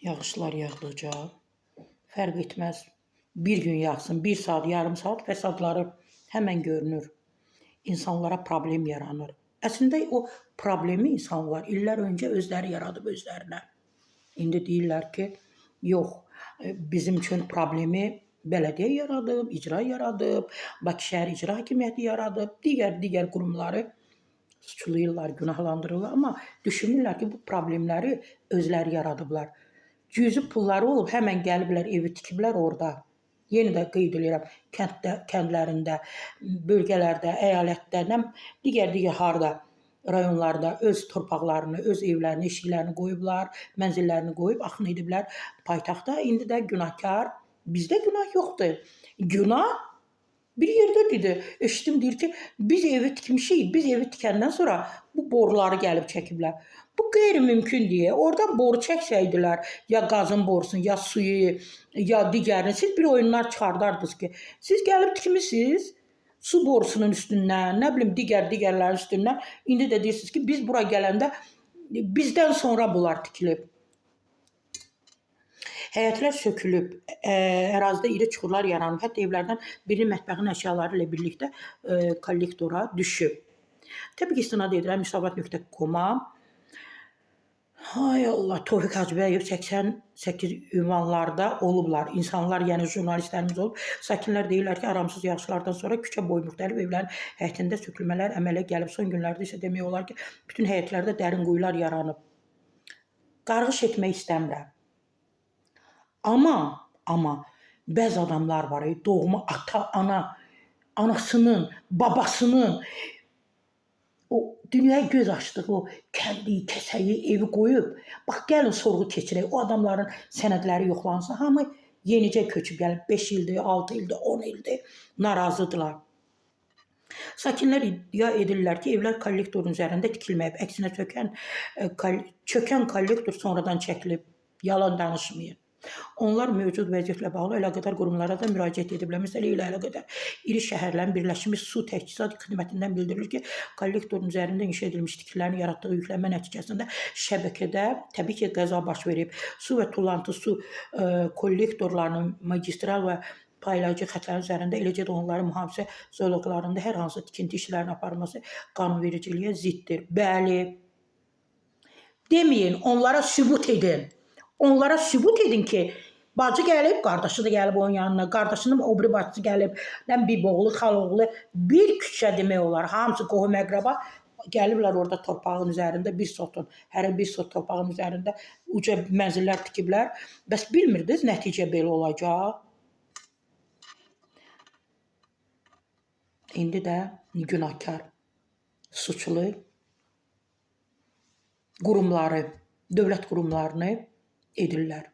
Yağışlar yağdıqca fərq etməz. Bir gün yağsın, bir saat, yarım saat fəsadları həmən görünür. İnsanlara problem yaranır. Əslində o problemi insanlar illər öncə özləri yaradıb özlərinə. İndi deyirlər ki, yox, bizim üçün problemi bələdiyyə yaradıb, icra yaradıb, Bakı şəhər icra hakimiyyəti yaradıb, digər qurumları suçlayırlar, günahlandırırlar, amma düşünmürlər ki, bu problemləri özləri yaradıblar. Cüzi pulları olub, həmən gəliblər, evi tikiblər orada. Yenə də qeyd edirəm, kəndlərində, bölgələrdə, əyalətdə, digər harda, rayonlarda öz torpaqlarını, öz evlərini, eşiklərini qoyublar, mənzillərini qoyub, axın ediblər paytaxta. İndi də günahkar, bizdə günah yoxdur. Günah bir yerdə dedi, eşitdim deyir ki, biz evi tikmişik, biz evi tikəndən sonra bu boruları gəlib çəkiblər. Bu qeyri-mümkün deyə, oradan boru çəksəydilər, ya qazın borusunu, ya suyu, ya digərini, siz bir oyunlar çıxardardınız ki, siz gəlib tikmişsiniz, su borusunun üstündən, nə bilim, digərlərin üstündən, indi də deyirsiniz ki, biz bura gələndə bizdən sonra bunlar tikilib. Həyətlər sökülüb, ərazidə iri çuxurlar yaranıb, hətta evlərdən birinin mətbəxin əşyaları ilə birlikdə kollektora düşüb. Təbii ki, istinad edirəm müsavat.com-a. Hay Allah, Tofiq Hacıbəyev 88 ünvanlarda olublar. İnsanlar, yəni jurnalistlərimiz olub. Sakinlər deyirlər ki, aramsız yağışlardan sonra küçə boyu müxtəlif evlərin həyətində sökülmələr əmələ gəlib. Son günlərdə isə demək olar ki, bütün həyətlərdə dərin quyular yaranıb. Qarğış etmək istəmirəm. Amma bəzi adamlar var, doğma ata, anasının, babasının o dünyaya göz açdığı o kəndi, kəsəyi, evi qoyub, bax gəlin sorğu keçirək, o adamların sənədləri yoxlansın, hamı yenicə köçüb gəlib, 5 ildir, 6 ildir, 10 ildir, narazıdırlar. Sakinlər iddia edirlər ki, evlər kollektorun üzərində tikilməyib, əksinə çökən kollektor sonradan çəkilib, yalan danışmayın. Onlar mövcud vəziyyətlə bağlı əlaqədar qurumlara da müraciət ediblər. Məsələ ilə əlaqədar iri şəhərlərin Birləşmiş Su Təchizat Xidmətindən bildirilir ki, kollektorun üzərində inşa edilmiş tikililərin yaratdığı yüklənmə nəticəsində şəbəkədə təbii ki, qəza baş verib. Su və tullantı su kollektorlarının magistral və paylayıcı xətlərin üzərində, eləcə də onların mühafizə zoologlarında hər hansı tikinti işlərinin aparılması qanunvericiliyə ziddir. Bəli, deməyin, onlara sübut edin. Onlara sübut edin ki, bacı gəlib, qardaşı da gəlib onun yanına, qardaşının o biri bacısı gəlib, bir oğlu, xaloğlu, bir küçə demək olar, hamısı qohum əqraba gəliblər orada torpağın üzərində bir sotun, hərə bir sot torpağın üzərində uca mənzillər tikiblər. Bəs bilmirdiniz, nəticə belə olacaq? İndi də günahkar, suçlu qurumları, dövlət qurumlarını edirlər.